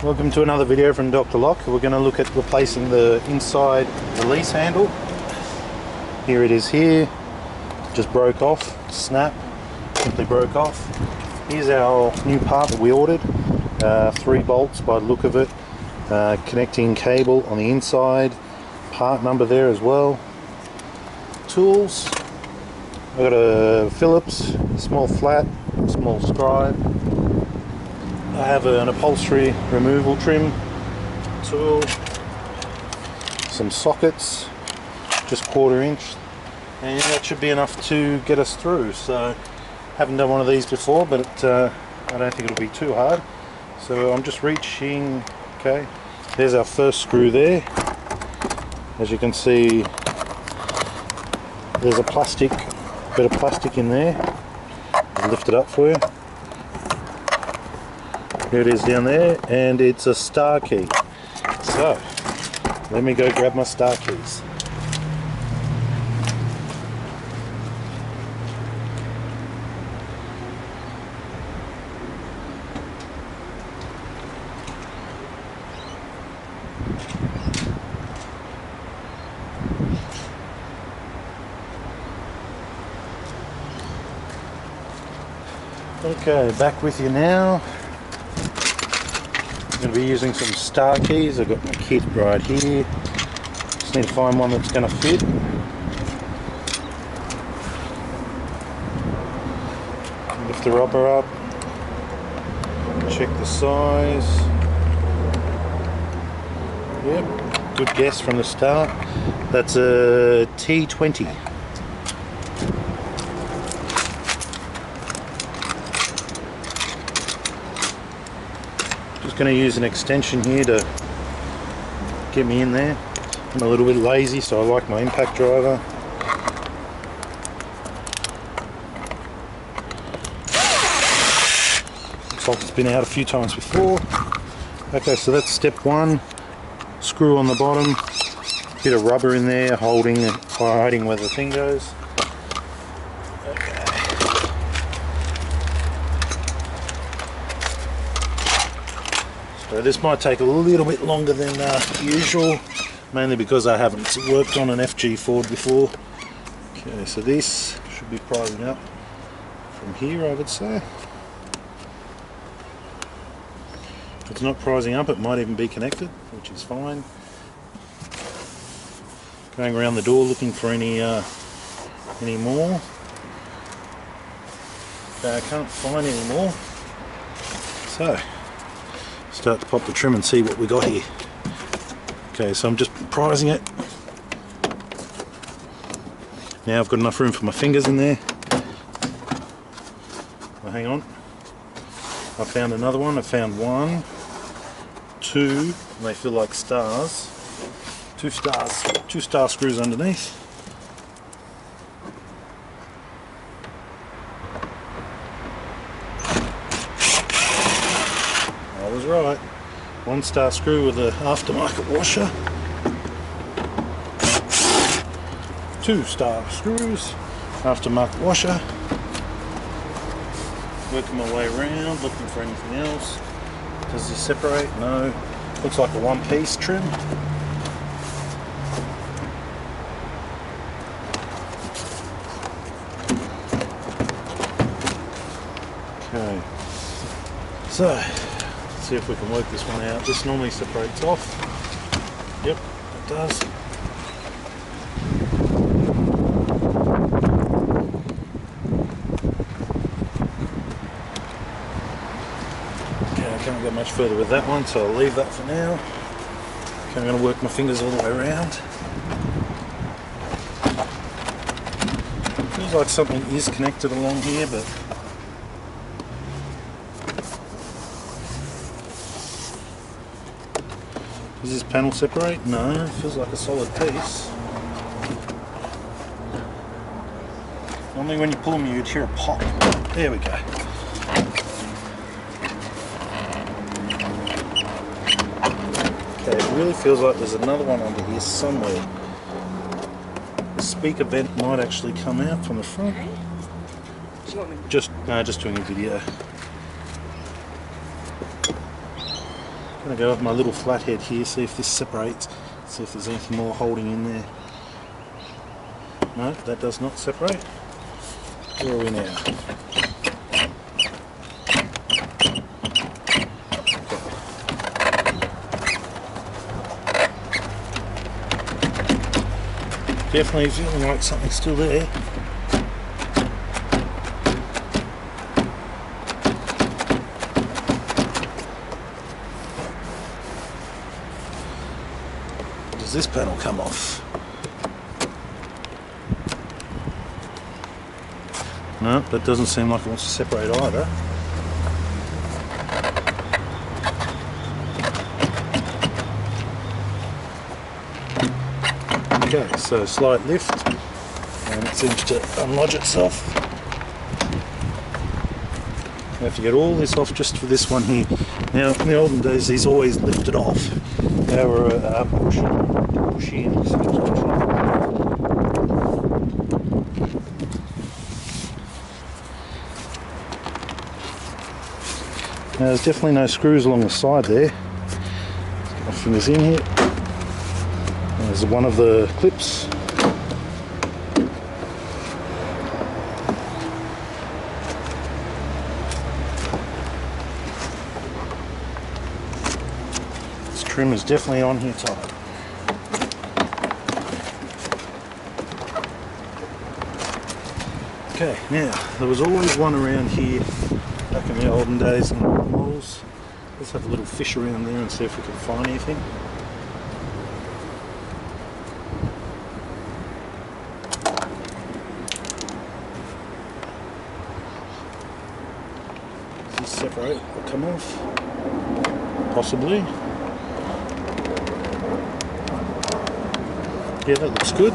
Welcome to another video from Dr. Lock. We're going to look at replacing the inside release handle. Here it is here. Just broke off. Snap. Simply broke off. Here's our new part that we ordered. 3 bolts by the look of it. Connecting cable on the inside. Part number there as well. Tools. I've got a Phillips, small flat, small scribe. I have an upholstery removal trim tool, some sockets, just 1/4 inch, and that should be enough to get us through. So, haven't done one of these before, but I don't think it'll be too hard. So I'm just reaching. Okay, there's our first screw there. As you can see, there's a bit of plastic in there. I'll lift it up for you. Here it is down there, and it's a star key. So, let me go grab my star keys. Okay, back with you now. I'm going to be using some star keys. I've got my kit right here. Just need to find one that's going to fit. Lift the rubber up. Check the size. Yep, good guess from the start. That's a T20. Just going to use an extension here to get me in there. I'm a little bit lazy, so I like my impact driver. Looks like it's been out a few times before. Okay, so that's step 1. Screw on the bottom, bit of rubber in there holding and hiding where the thing goes. So this might take a little bit longer than usual, mainly because I haven't worked on an FG Ford before. Okay, so this should be prising up from here, I would say. If it's not prising up, it might even be connected, which is fine. Going around the door looking for any more. Okay, I can't find any more. So, start to pop the trim and see what we got here. Okay, so I'm just prising it. Now I've got enough room for my fingers in there. Well, hang on. I found another one. I found 1, 2, and they feel like stars. 2 stars. 2 star screws underneath. I was right. 1 star screw with an aftermarket washer. 2 star screws, aftermarket washer. Working my way around, looking for anything else. Does this separate? No. Looks like a 1-piece trim. Okay. So, let's see if we can work this one out. This normally separates off. Yep, it does. Can't go much further with that one, so I'll leave that for now. Okay, I'm going to work my fingers all the way around. Feels like something is connected along here, but does this panel separate? No, it feels like a solid piece. Normally when you pull them you'd hear a pop. There we go. Okay, it really feels like there's another one under here somewhere. The speaker vent might actually come out from the front. Do you want me? Just doing a video. I'm going to go with my little flathead here, see if this separates, see if there's anything more holding in there. No, that does not separate. Where are we now? Definitely feeling like something's still there. Does this panel come off? No, that doesn't seem like it wants to separate either. Okay, so slight lift and it seems to unlodge itself. I have to get all this off just for this one here. Now, in the olden days, these always lifted off. They were pushy and now, there's definitely no screws along the side there. Let's get my fingers in here. There's one of the clips. This trim is definitely on here tight. Okay, now there was always one around here back in the olden days in the models. Let's have a little fish around there and see if we can find anything. Does this separate or come off? Possibly. Yeah, that looks good.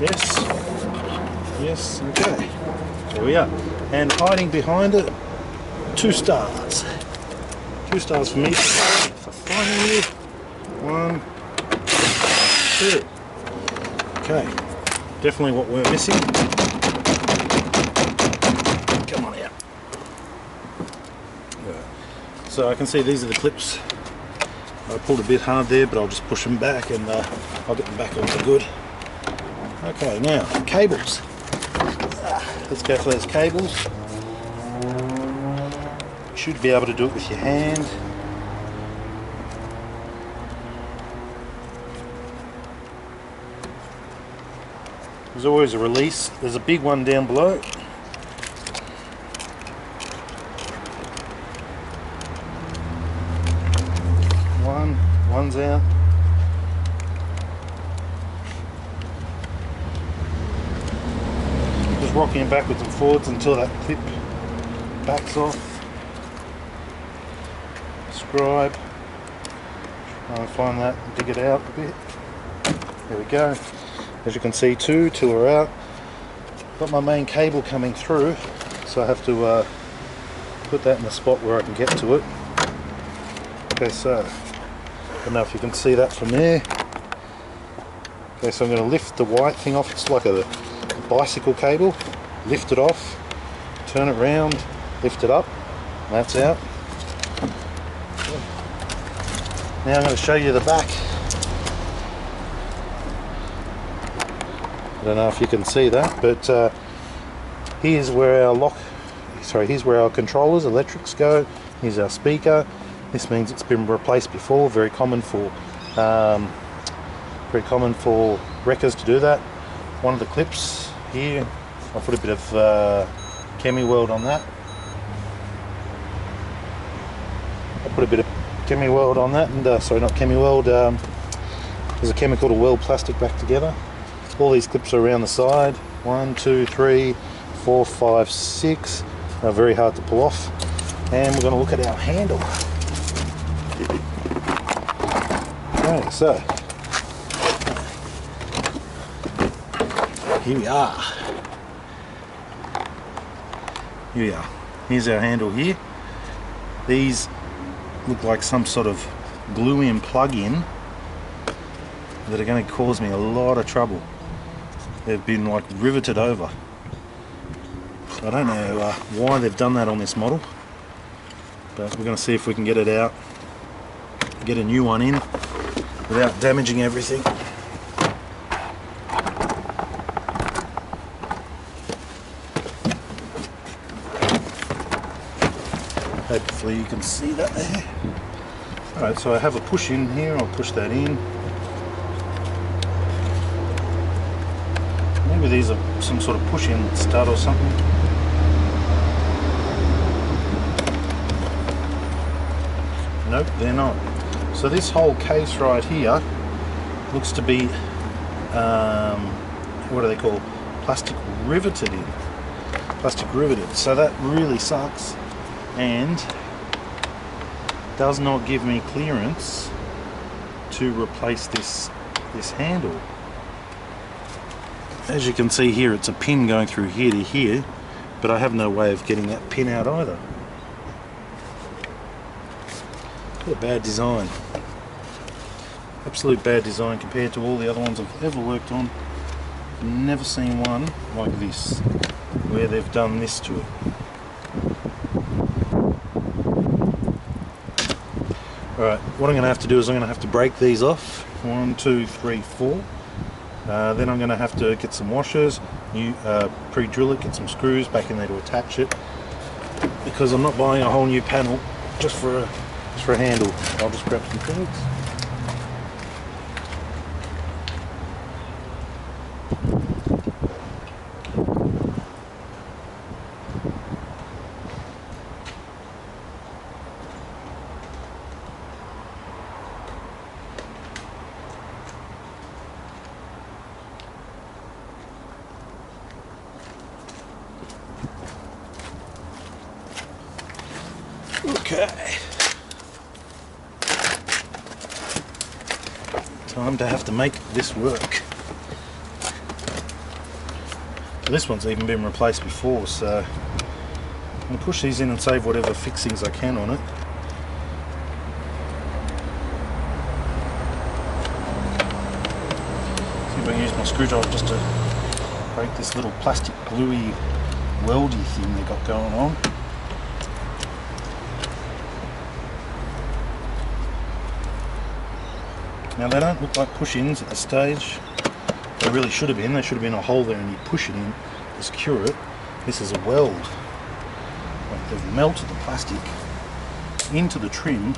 Yes. Yes, okay. There we are. And hiding behind it, 2 stars. 2 stars for me for finding you. 1, 2. Okay. Definitely what we're missing. Come on out. So I can see these are the clips. I pulled a bit hard there, but I'll just push them back and I'll get them back on for good. Okay, now, cables. Let's go for those cables. You should be able to do it with your hand. There's always a release. There's a big one down below. One's out. Just rocking it backwards and forwards until that clip backs off. Scribe. Try and find that and dig it out a bit. There we go. As you can see, two are out. Got my main cable coming through, so I have to put that in the spot where I can get to it. Okay, so I don't know if you can see that from there. Okay, so I'm going to lift the white thing off. It's like a bicycle cable. Lift it off, turn it round, lift it up, and that's out. Now I'm going to show you the back. I don't know if you can see that, but here's where our here's where our controllers, electrics go. Here's our speaker. This means it's been replaced before. Very common for wreckers to do that. One of the clips here, I'll put a bit of Chemi Weld on that. I'll put a bit of Chemi Weld on that, and sorry, not Chemi Weld. There's a chemical to weld plastic back together. All these clips are around the side. 1, 2, 3, 4, 5, 6. They're very hard to pull off. And we're going to look at our handle. Okay, so here we are. Here we are. Here's our handle here. These look like some sort of glue-in plug-in that are going to cause me a lot of trouble. They've been like riveted over. I don't know why they've done that on this model, but we're going to see if we can get it out get a new one in without damaging everything. Hopefully you can see that there. Alright, so I have a push in here, I'll push that in. Maybe these are some sort of push-in stud or something. Nope, they're not. So this whole case right here looks to be, what do they call, plastic riveted in. Plastic riveted. So that really sucks and does not give me clearance to replace this handle. As you can see here, it's a pin going through here to here, but I have no way of getting that pin out either. What a bad design. Absolute bad design compared to all the other ones I've ever worked on. Never seen one like this, where they've done this to it. Alright, what I'm going to have to do is I'm going to have to break these off. 1, 2, 3, 4. Then I'm going to have to get some washers, pre-drill it, get some screws back in there to attach it, because I'm not buying a whole new panel just for a handle. I'll just grab some things. Okay. Time to have to make this work. This one's even been replaced before, so I'm going to push these in and save whatever fixings I can on it. See if I can use my screwdriver just to break this little plastic gluey weldy thing they got going on. Now they don't look like push-ins at this stage. They really should have been. There should have been a hole there and you push it in to secure it. This is a weld. Like they've melted the plastic into the trim,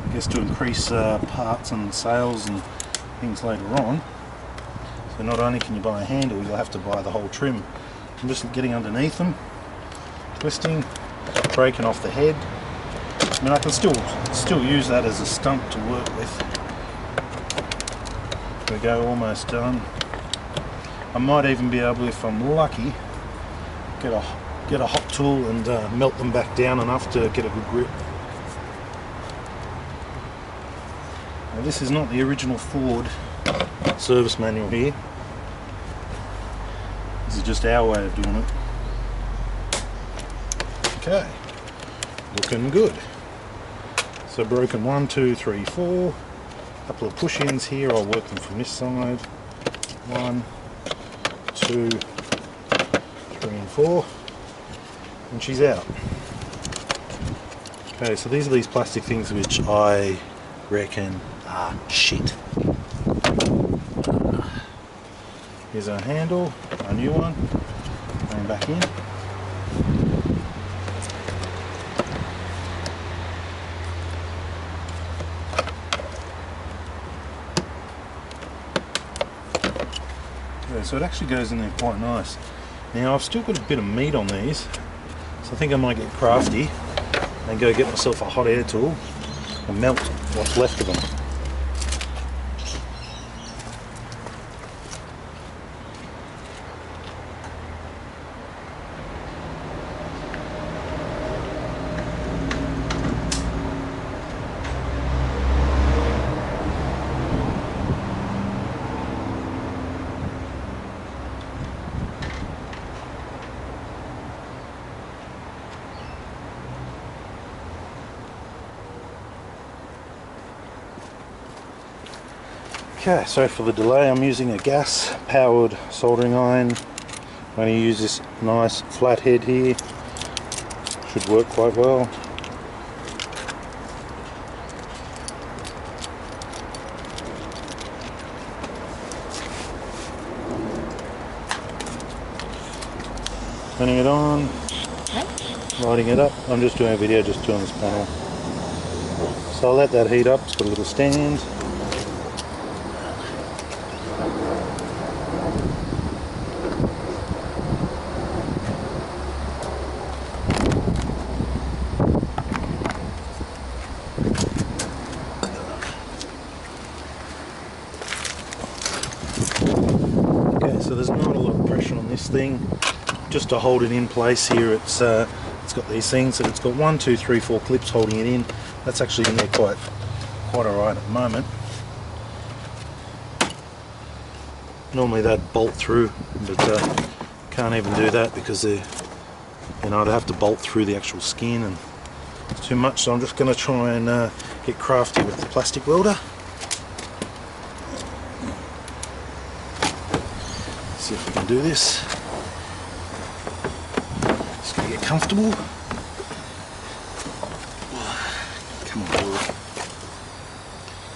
I guess to increase parts and sales and things later on. So not only can you buy a handle, you'll have to buy the whole trim. I'm just getting underneath them, twisting, breaking off the head. I mean, I can still use that as a stump to work with. There we go, almost done. I might even be able, if I'm lucky, get a hot tool and melt them back down enough to get a good grip. Now, this is not the original Ford service manual here. This is just our way of doing it. Okay, looking good. So broken 1, 2, 3, 4. Couple of push-ins here. I'll work them from this side. 1, 2, 3, and 4. And she's out. Okay, so these are these plastic things which I reckon are shit. Here's our handle, our new one. Going back in. So it actually goes in there quite nice. Now I've still got a bit of meat on these, so I think I might get crafty and go get myself a hot air tool and melt what's left of them. Okay, so for the delay I'm using a gas powered soldering iron. I'm going to use this nice flat head here. Should work quite well. Turning it on, Okay. lighting it up. I'm just doing a video just doing this panel. So I'll let that heat up. It's got a little stand. Okay, so there's not a lot of pressure on this thing. Just to hold it in place here, it's got these things, and it's got 1, 2, 3, 4 clips holding it in. That's actually in there quite alright at the moment. Normally they'd bolt through, but can't even do that because they, I'd have to bolt through the actual skin, and it's too much. So I'm just going to try and get crafty with the plastic welder. See if we can do this. Just going to get comfortable. Come on, boy.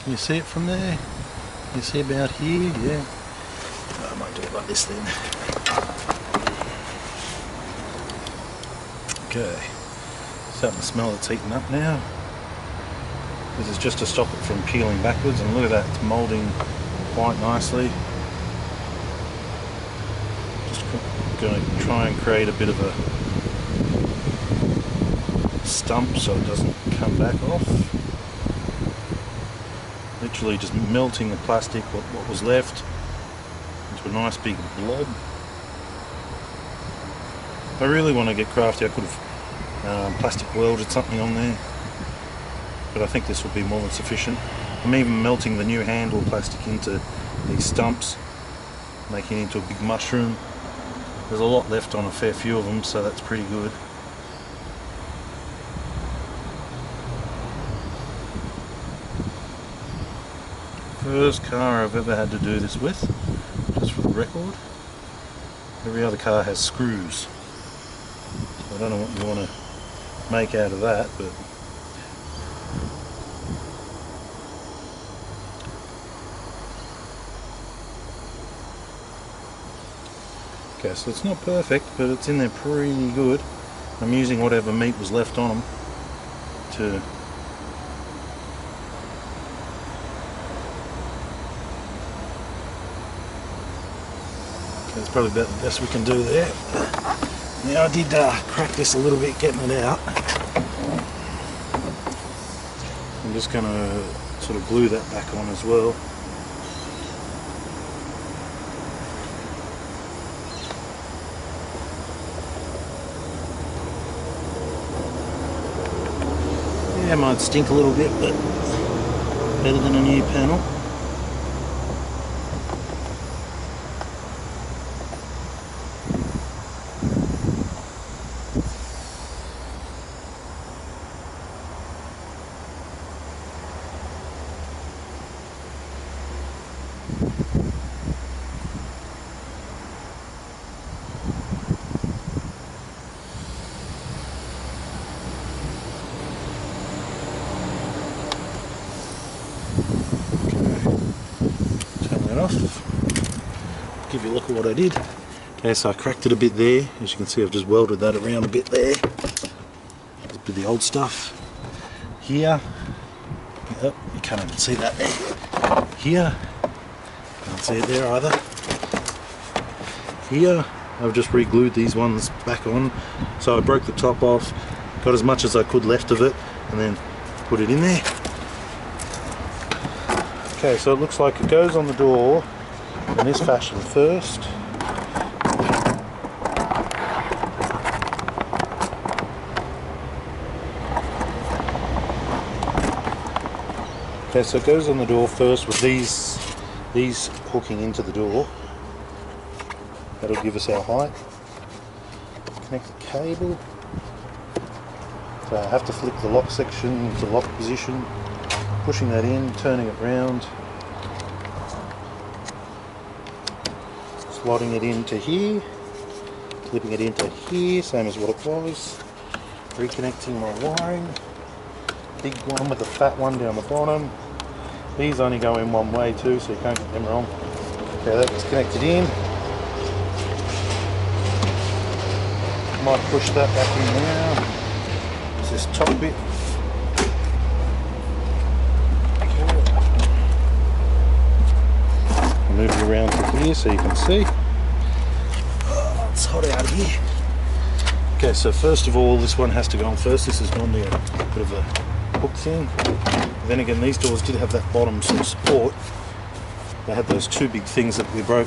Can you see it from there? Can you see about here? Yeah. Oh, I might do it like this then. Okay. Starting to smell it's heating up now. This is just to stop it from peeling backwards, and look at that, it's moulding quite nicely. Just going to try and create a bit of a stump so it doesn't come back off. Literally just melting the plastic, what was left, into a nice big blob. If I really want to get crafty, I could have plastic welded something on there, but I think this will be more than sufficient. I'm even melting the new handle plastic into these stumps, making it into a big mushroom. There's a lot left on a fair few of them, so that's pretty good. First car I've ever had to do this with, just for the record. Every other car has screws. So I don't know what you want to make out of that, but okay, so it's not perfect, but it's in there pretty good. I'm using whatever meat was left on them to that's probably about the best we can do there. Now I did crack this a little bit getting it out. I'm just going to sort of glue that back on as well. Yeah, it might stink a little bit, but better than a new panel. Off. Give you a look at what I did. Okay, so I cracked it a bit there. As you can see, I've just welded that around a bit there. Just with the old stuff. Here, oh, you can't even see that there. Here, can't see it there either. Here, I've just re-glued these ones back on. So I broke the top off, got as much as I could left of it, and then put it in there. Okay, so it looks like it goes on the door in this fashion first. Okay, so it goes on the door first with these hooking into the door. That'll give us our height. Connect the cable. So I have to flick the lock section into lock position. Pushing that in, turning it round, slotting it into here, clipping it into here, same as what it was, reconnecting my wiring, big one with the fat one down the bottom. These only go in one way too, so you can't get them wrong. Okay, that's connected in. Might push that back in now. It's this top bit. I'll move it around to here so you can see. Oh, it's hot out here. Okay, so first of all, this one has to go on first. This is normally a bit of a hook thing. Then again, these doors did have that bottom sort of support. They had those two big things that we broke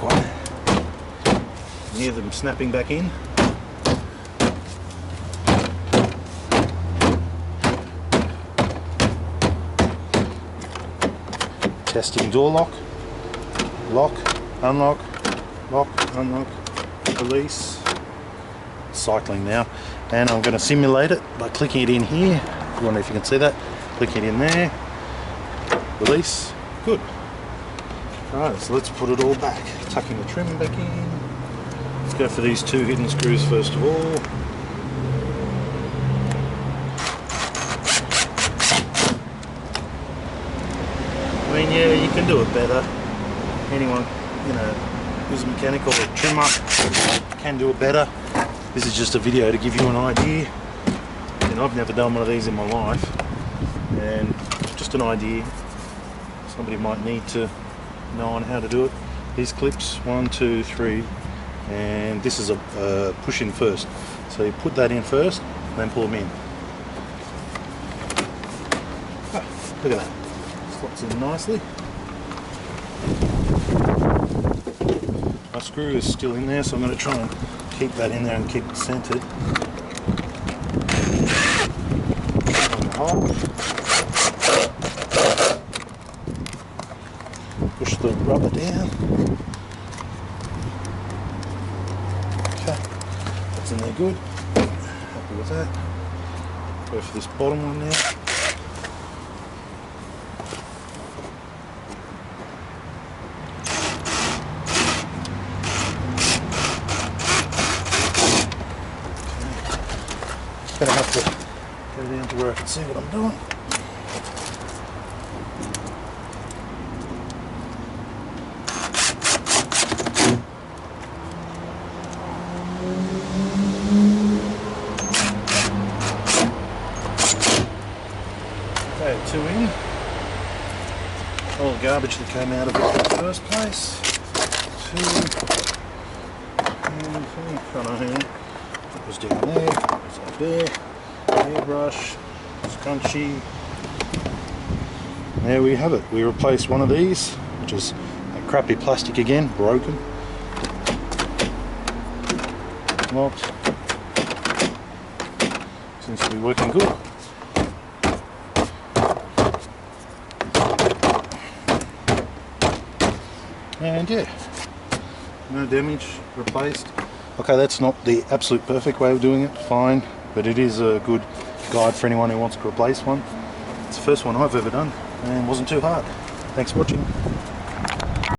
one. Near them snapping back in. Testing door lock. Lock, unlock, lock, unlock, release. Cycling now, and I'm going to simulate it by clicking it in here. I wonder if you can see that. Click it in there. Release. Good. Alright, so let's put it all back. Tucking the trim back in. Let's go for these two hidden screws first of all. I mean, yeah, you can do it better. Anyone, you know, who's a mechanical or trimmer can do it better. This is just a video to give you an idea. And I've never done one of these in my life. And just an idea. Somebody might need to know on how to do it. These clips, 1, 2, 3, and this is a push in first. So you put that in first, and then pull them in. Ah, look at that. Slots in nicely. My screw is still in there, so I'm going to try and keep that in there and keep it centered. On the hole. Push the rubber down. Okay, that's in there good. Happy with that. Go for this bottom one now. Gonna have to go down to where I can see what I'm doing. Okay, 2 in. All the garbage that came out of it in the first place. 2. And 3. Front on here. That was down there. It's up there. Hairbrush. Scrunchy. There we have it. We replaced one of these, which is a crappy plastic again, broken. Locked. Seems to be working good. And yeah, no damage, replaced. Okay, that's not the absolute perfect way of doing it, fine, but it is a good guide for anyone who wants to replace one. It's the first one I've ever done and wasn't too hard. Thanks for watching.